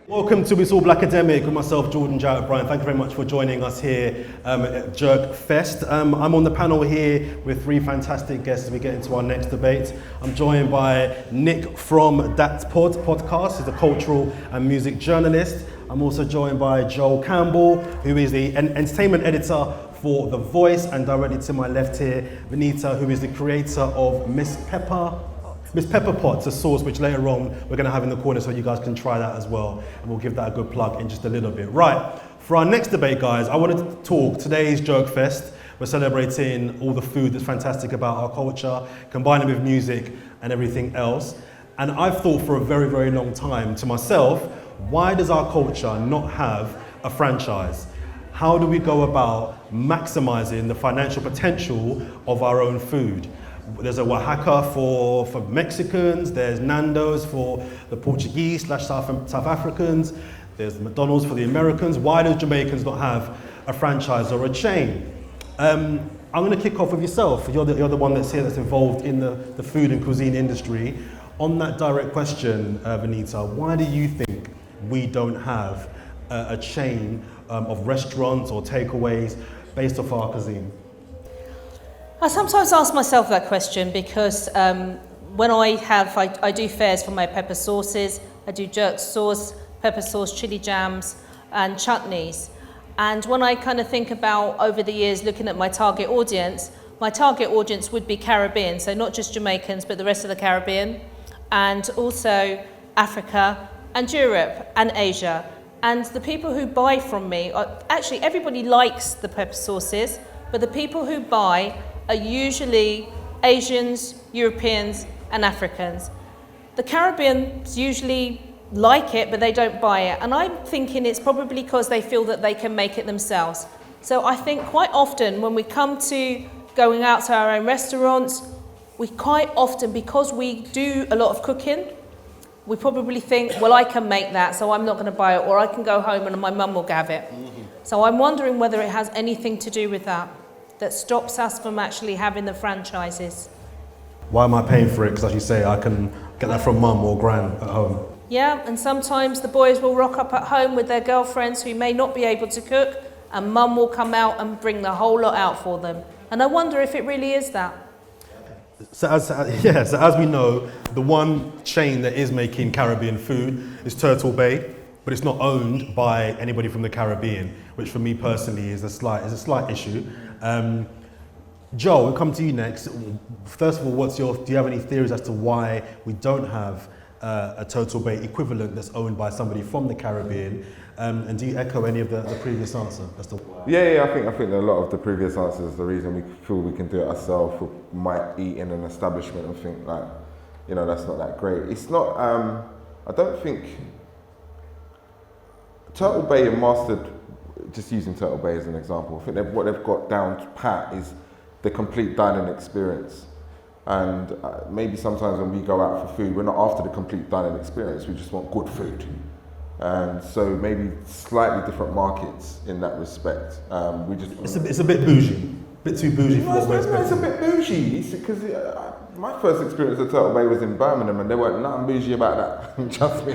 Welcome to It's All Blakademik with myself, Jordan Jarrett-Bryan. Thank you very much for joining us here at Jerk Fest. I'm on the panel here with three fantastic guests as we get into our next debate. I'm joined by Nick from That Podcast. He's a cultural and music journalist. I'm also joined by Joel Campbell, who is the entertainment editor for The Voice, and directly to my left here, Venita, who is the creator of Miss Pepper Pot's, a sauce which later on we're going to have in the corner so you guys can try that as well. And we'll give that a good plug in just a little bit. Right, for our next debate, guys, I wanted to talk. Today's Joke Fest. We're celebrating all the food that's fantastic about our culture, combining with music and everything else. And I've thought for a very, very long time to myself, why does our culture not have a franchise? How do we go about maximizing the financial potential of our own food? There's a Oaxaca for Mexicans, there's Nando's for the Portuguese / South Africans, there's McDonald's for the Americans. Why do Jamaicans not have a franchise or a chain? I'm going to kick off with yourself. You're the one that's here that's involved in the food and cuisine industry. On that direct question, Venita, why do you think we don't have a chain of restaurants or takeaways based off our cuisine? I sometimes ask myself that question because when I do fairs for my pepper sauces, I do jerk sauce, pepper sauce, chili jams and chutneys. And when I kind of think about over the years looking at my target audience would be Caribbean, so not just Jamaicans but the rest of the Caribbean, and also Africa and Europe and Asia. And the people who buy from me, actually everybody likes the pepper sauces, but the people who buy are usually Asians, Europeans and Africans. The Caribbeans usually like it, but they don't buy it. And I'm thinking it's probably because they feel that they can make it themselves. So I think quite often when we come to going out to our own restaurants, we quite often, because we do a lot of cooking, we probably think, well, I can make that, so I'm not going to buy it, or I can go home and my mum will have it. So I'm wondering whether it has anything to do with that stops us from actually having the franchises. Why am I paying for it? Because as you say, I can get that from mum or gran at home. Yeah, and sometimes the boys will rock up at home with their girlfriends who may not be able to cook, and mum will come out and bring the whole lot out for them. And I wonder if it really is that. So as we know, the one chain that is making Caribbean food is Turtle Bay, but it's not owned by anybody from the Caribbean, which for me personally is a slight issue. Joe, we'll come to you next. First of all, do you have any theories as to why we don't have a Turtle Bay equivalent that's owned by somebody from the Caribbean? And do you echo any of the previous answer as to why? Yeah, I think a lot of the previous answers, the reason we feel we can do it ourselves, we might eat in an establishment and think like, that's not that great. It's not, I don't think, Turtle Bay and mastered, just using Turtle Bay as an example, I think what they've got down to pat is the complete dining experience. And maybe sometimes when we go out for food, we're not after the complete dining experience, we just want good food. And so maybe slightly different markets in that respect. It's a bit bougie, a bit too bougie for what we're expecting. It's a bit bougie, because my first experience at Turtle Bay was in Birmingham and there weren't nothing bougie about that, trust me.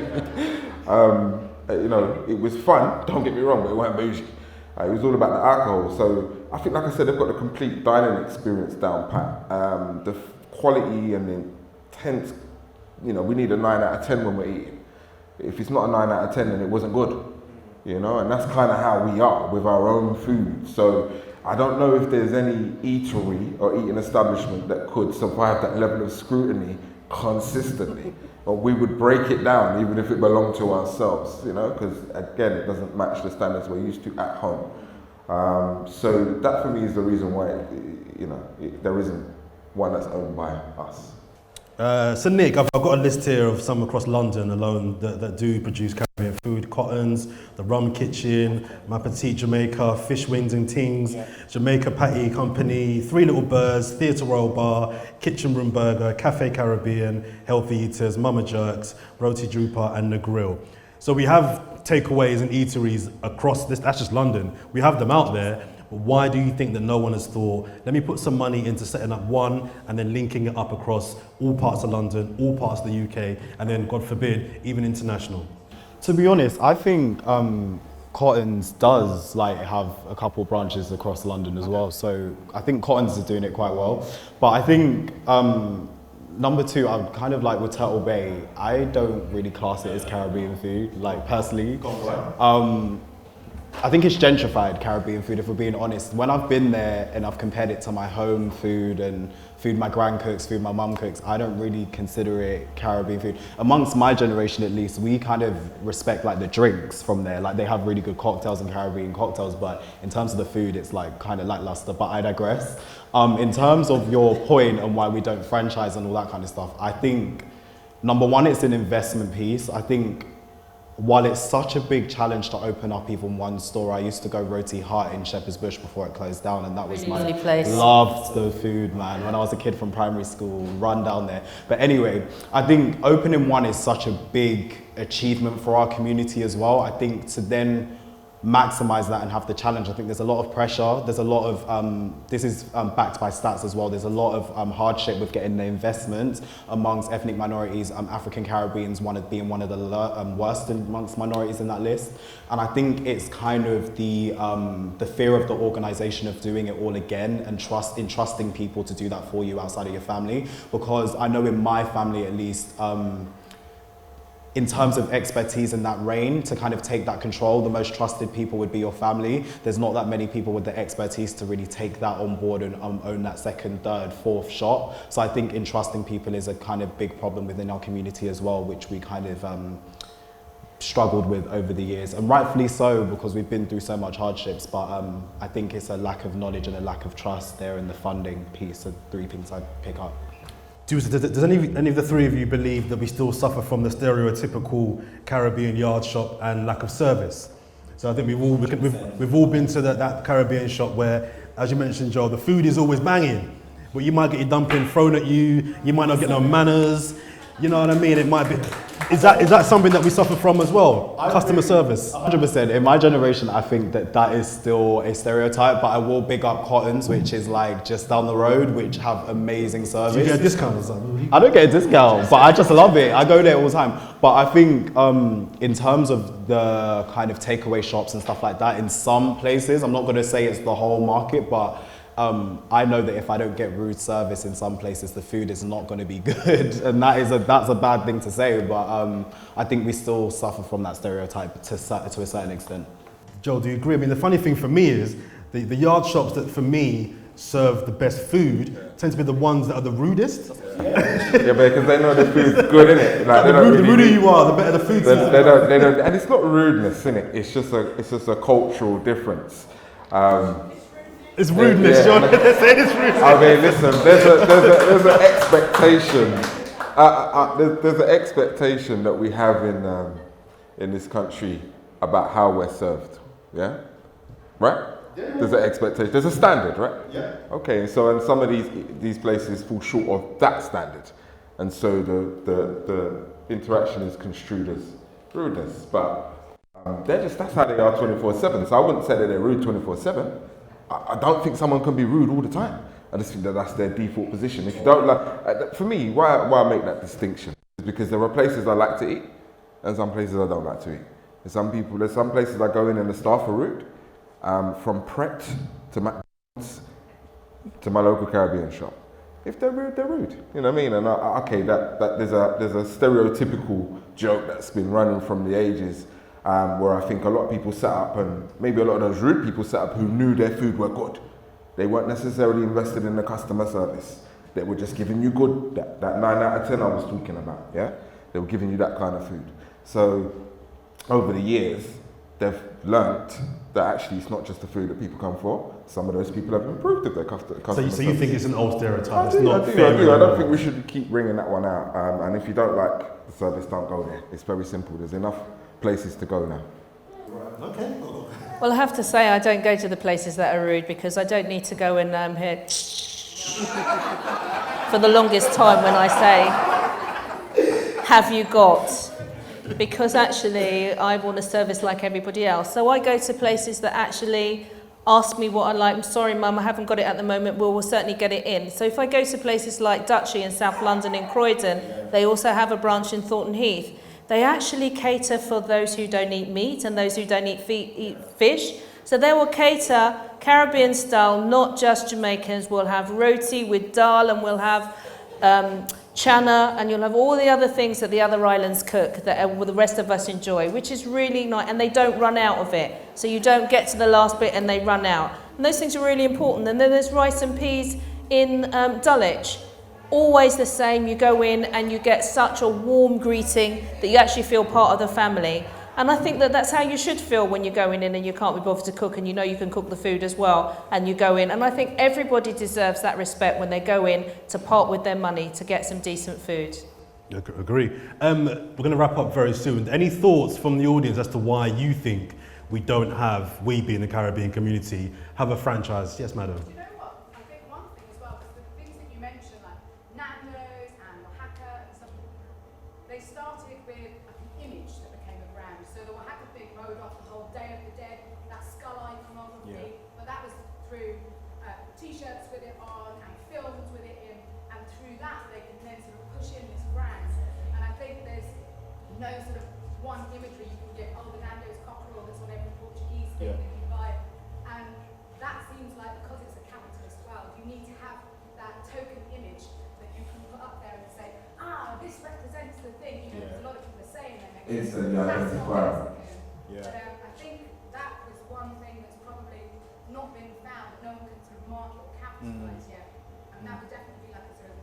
It was fun, don't get me wrong, but it weren't bougie. It was all about the alcohol. So I think, like I said, they've got the complete dining experience down pat. The quality and the intense, we need a 9 out of 10 when we're eating. If it's not a 9 out of 10, then it wasn't good, and that's kind of how we are with our own food. So I don't know if there's any eatery or eating establishment that could survive that level of scrutiny consistently. Or we would break it down even if it belonged to ourselves, because again, it doesn't match the standards we're used to at home. So that for me is the reason why, there isn't one that's owned by us. So Nick, I've got a list here of some across London alone that do produce Caribbean food. Cottons, the Rum Kitchen, My Petite Jamaica, Fish Wings and Tings, Jamaica Patty Company, Three Little Birds, Theatre Royal Bar, Kitchen Room Burger, Cafe Caribbean, Healthy Eaters, Mama Jerks, Roti Drooper and The Grill. So we have takeaways and eateries across this, that's just London. We have them out there. But why do you think that no one has thought, let me put some money into setting up one and then linking it up across all parts of London, all parts of the UK, and then, God forbid, even international? To be honest, I think Cottons does have a couple branches across London as well. So I think Cottons is doing it quite well. But I think number two, I'm kind of like with Turtle Bay, I don't really class it as Caribbean food, personally. I think it's gentrified Caribbean food, if we're being honest. When I've been there and I've compared it to my home food and food my gran cooks, food my mum cooks, I don't really consider it Caribbean food. Amongst my generation at least, we kind of respect the drinks from there. They have really good cocktails and Caribbean cocktails, but in terms of the food, it's kind of lackluster, but I digress. In terms of your point on why we don't franchise and all that kind of stuff, I think, number one, it's an investment piece. I think while it's such a big challenge to open up even one store, I used to go Roti Hut in Shepherd's Bush before it closed down, and that was my lovely place. Loved the food, man. When I was a kid from primary school, run down there. But anyway, I think opening one is such a big achievement for our community as well. I think to then maximize that and have the challenge, I think there's a lot of pressure. There's a lot of, this is backed by stats as well, there's a lot of hardship with getting the investment amongst ethnic minorities, African Caribbeans being one of the worst amongst minorities in that list. And I think it's kind of the fear of the organization of doing it all again and trusting people to do that for you outside of your family. Because I know in my family at least, in terms of expertise in that reign, to kind of take that control, the most trusted people would be your family. There's not that many people with the expertise to really take that on board and own that second, third, fourth shot. So I think entrusting people is a kind of big problem within our community as well, which we kind of struggled with over the years, and rightfully so, because we've been through so much hardships. But I think it's a lack of knowledge and a lack of trust there in the funding piece. So three things I'd pick up. Does any of the three of you believe that we still suffer from the stereotypical Caribbean yard shop and lack of service? So I think we've all been to that Caribbean shop where, as you mentioned, Joel, the food is always banging, but you might get your dumpling thrown at you. You might not get no manners. You know what I mean? It might be. Is that something that we suffer from as well? Customer service. 100%. In my generation, I think that is still a stereotype, but I will big up Cottons, which is just down the road, which have amazing service. Do you get a discount or something? I don't get a discount, but I just love it. I go there all the time. But I think in terms of the kind of takeaway shops and stuff like that, in some places, I'm not going to say it's the whole market, but I know that if I don't get rude service in some places, the food is not going to be good, and that's a bad thing to say. But I think we still suffer from that stereotype to a certain extent. Joel, do you agree? I mean, the funny thing for me is the yard shops that for me serve the best food tend to be the ones that are the rudest. Yeah, because they know the food's good, innit? The ruder you are, the better the food. They don't, and it's not rudeness, innit? It's just a cultural difference. It's rudeness, John. They're saying it's rudeness. I mean, listen, there's an expectation. There's an expectation that we have in this country about how we're served. Yeah, right. Yeah. There's an expectation. There's a standard, right? Yeah. Okay. So, and some of these places fall short of that standard, and so the interaction is construed as rudeness. But that's how they are 24/7. So I wouldn't say that they're rude 24/7. I don't think someone can be rude all the time. I just think that's their default position. If you don't like, for me, why I make that distinction is because there are places I like to eat and some places I don't like to eat. There's some places I go in and the staff are rude, from Pret to McDonald's to my local Caribbean shop. If they're rude, they're rude. You know what I mean? And okay, that there's a stereotypical joke that's been running from the ages. Where I think a lot of people set up, and maybe a lot of those rude people set up who knew their food were good. They weren't necessarily invested in the customer service. They were just giving you good, that 9 out of 10 I was talking about, yeah? They were giving you that kind of food. So over the years, they've learnt that actually it's not just the food that people come for. some of those people have improved with their customer So you service. think it's an old stereotype? I It's do. not I fair do. I don't anymore. think we should keep bringing that one out. And if you don't like the service, don't go there. It's very simple. There's enough places to go now. Okay. Well, I have to say I don't go to the places that are rude because I don't need to go and hear for the longest time when I say, have you got? Because actually I want a service like everybody else. So I go to places that actually ask me what I like. I'm sorry, Mum, I haven't got it at the moment. We'll certainly get it in. So if I go to places like Dutchy in South London in Croydon, they also have a branch in Thornton Heath. They actually cater for those who don't eat meat and those who don't eat fish. So they will cater Caribbean style, not just Jamaicans. We'll have roti with dal and we'll have chana, and you'll have all the other things that the other islands cook that the rest of us enjoy, which is really nice, and they don't run out of it. So you don't get to the last bit and they run out. And those things are really important. And then there's rice and peas in Dulwich. Always the same, you go in and you get such a warm greeting that you actually feel part of the family. And I think that that's how you should feel when you're going in and you can't be bothered to cook and you know you can cook the food as well and you go in. And I think everybody deserves that respect when they go in to part with their money to get some decent food. Agree. We're going to wrap up very soon. Any thoughts from the audience as to why you think we don't have, we being the Caribbean community, have a franchise? Yes, madam. Do you know what? I think one thing as well, because the things that you mentioned, like Nando's and Oaxaca and stuff, they started with an image that became a brand. So the Oaxaca thing rode off the whole Day of the Dead, that skull iconography, but that was through t-shirts with it on and films with it in, and through that they can then sort of push in this brand. And I think there's no sort of one imagery you can get, oh, the Nando's cockerel that's on every Portuguese thing that you buy. And that seems like, because it's a capitalist world, you need to have that token image that you can put up there and say, this represents the thing. You know, there's a lot of people are saying that. Instantly That's identifiable. not Mexican. But I think that was one thing that's probably not been found, that no one can sort of market or capitalize yet. And that would definitely be like a sort of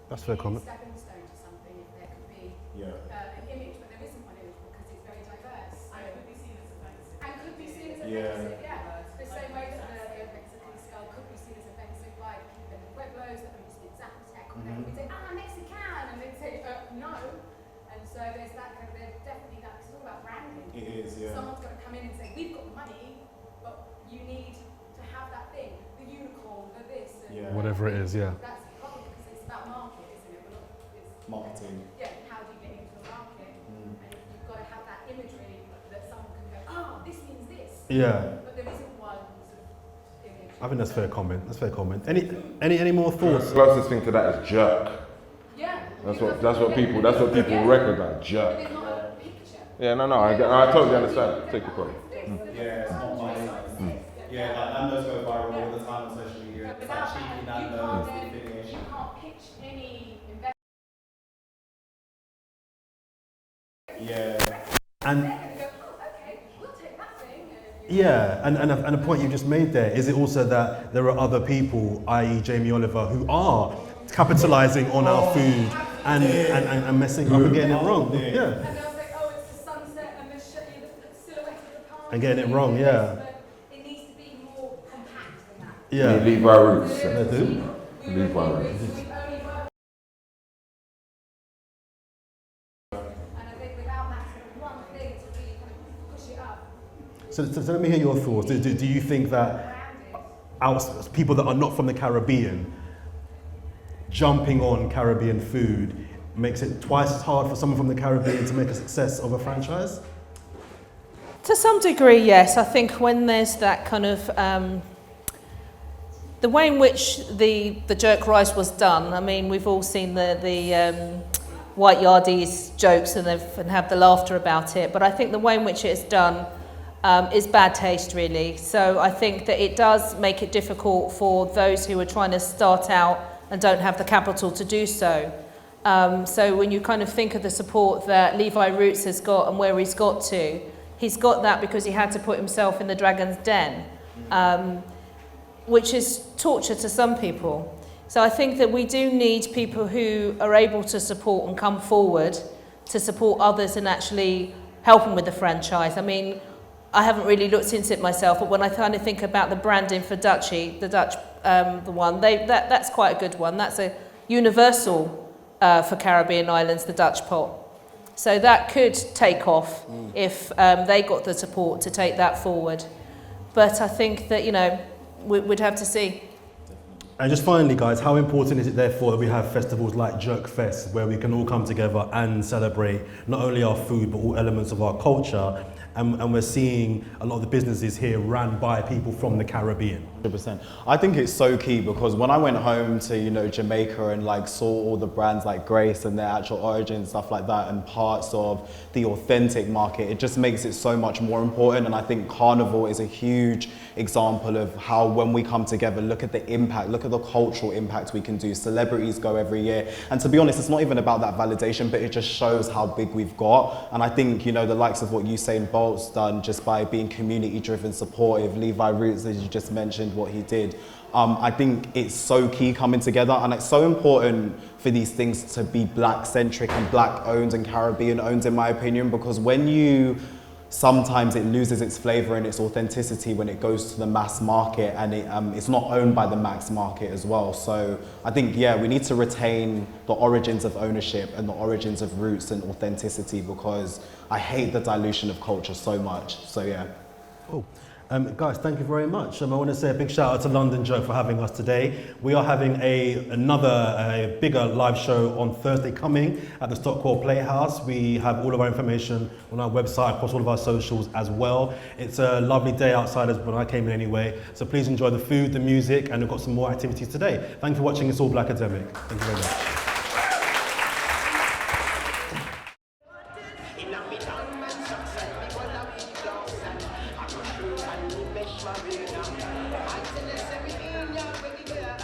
That's fair comment. stepping stone to something if there could be an image, but there isn't one image because it's very diverse. So and could be seen as offensive. And could be seen as offensive, The same way that the Mexican skull could be seen as offensive by the Pueblos that would speak Zapotec, or they would say, Mexican, and they'd say, no. And so there's that kind of, there's definitely that, it's all about branding. It is, yeah. Someone's got to come in and say, we've got the money, but you need to have that thing, the unicorn, the this, and Whatever it is, yeah. That's the problem, because it's about market, isn't it? It's Marketing. how do you get into the market? And you've got to have that imagery that someone can go, this means this. Yeah. But there isn't one sort of image. I think that's fair comment. That's fair comment. Any more thoughts? The closest thing to that is jerk. Yeah. That's what people recognize. But Jerk. there's not a picture. Yeah, no, I totally understand. Take your point. Yeah, it's not my Yeah, like Nando's go viral all the time on social media. It's like cheeky Nando's, the finish. You can't pitch any investment. And Okay, we'll take that thing. and a point you just made there, is it also that there are other people, i.e. Jamie Oliver, who are capitalising on our food and messing up and getting it wrong? Yeah. And they'll say, it's the sunset and the silhouette of the palm. And getting it wrong, yeah. But it needs to be more compact than that. Yeah. We leave our roots. They do. Leave our roots. We only work. And I think without that sort of one thing to really kind of push it up, So let me hear your thoughts. Do you think that people that are not from the Caribbean jumping on Caribbean food makes it twice as hard for someone from the Caribbean to make a success of a franchise? To some degree, yes. I think when there's that kind of the way in which the jerk rice was done. I mean, we've all seen the white yardies jokes and have the laughter about it. But I think the way in which it's done is bad taste, really. So I think that it does make it difficult for those who are trying to start out and don't have the capital to do so. So when you kind of think of the support that Levi Roots has got and where he's got to, he's got that because he had to put himself in the dragon's den, which is torture to some people. So I think that we do need people who are able to support and come forward to support others and actually helping with the franchise. I mean, I haven't really looked into it myself, but when I kind of think about the branding for Dutchie, the Dutch, the one, that's quite a good one. That's a universal for Caribbean islands, the Dutch pot. So that could take off if they got the support to take that forward. But I think that, you know, we'd have to see. And just finally, guys, how important is it therefore that we have festivals like Jerk Fest, where we can all come together and celebrate not only our food, but all elements of our culture? And we're seeing a lot of the businesses here run by people from the Caribbean. 100%. I think it's so key because when I went home to, you know, Jamaica and like saw all the brands like Grace and their actual origin and stuff like that and parts of the authentic market, it just makes it so much more important. And I think Carnival is a huge example of how when we come together, look at the impact, look at the cultural impact we can do. Celebrities go every year. And to be honest, it's not even about that validation, but it just shows how big we've got. And I think, you know, the likes of what Usain Bolt's done just by being community driven, supportive, Levi Roots, as you just mentioned, what he did. I think it's so key coming together, and it's so important for these things to be black centric and black owned and Caribbean owned, in my opinion, because when you sometimes it loses its flavor and its authenticity when it goes to the mass market, and it's not owned by the mass market as well. So I think, yeah, we need to retain the origins of ownership and the origins of roots and authenticity, because I hate the dilution of culture so much. So yeah. Cool. Guys, thank you very much. I want to say a big shout out to London Joke for having us today. We are having another bigger live show on Thursday coming at the Stockwell Playhouse. We have all of our information on our website, across all of our socials as well. It's a lovely day outside as when I came in anyway. So please enjoy the food, the music, and we've got some more activities today. Thank you for watching. It's all Blakademik. Thank you very much. I tell us everything, y'all ready there.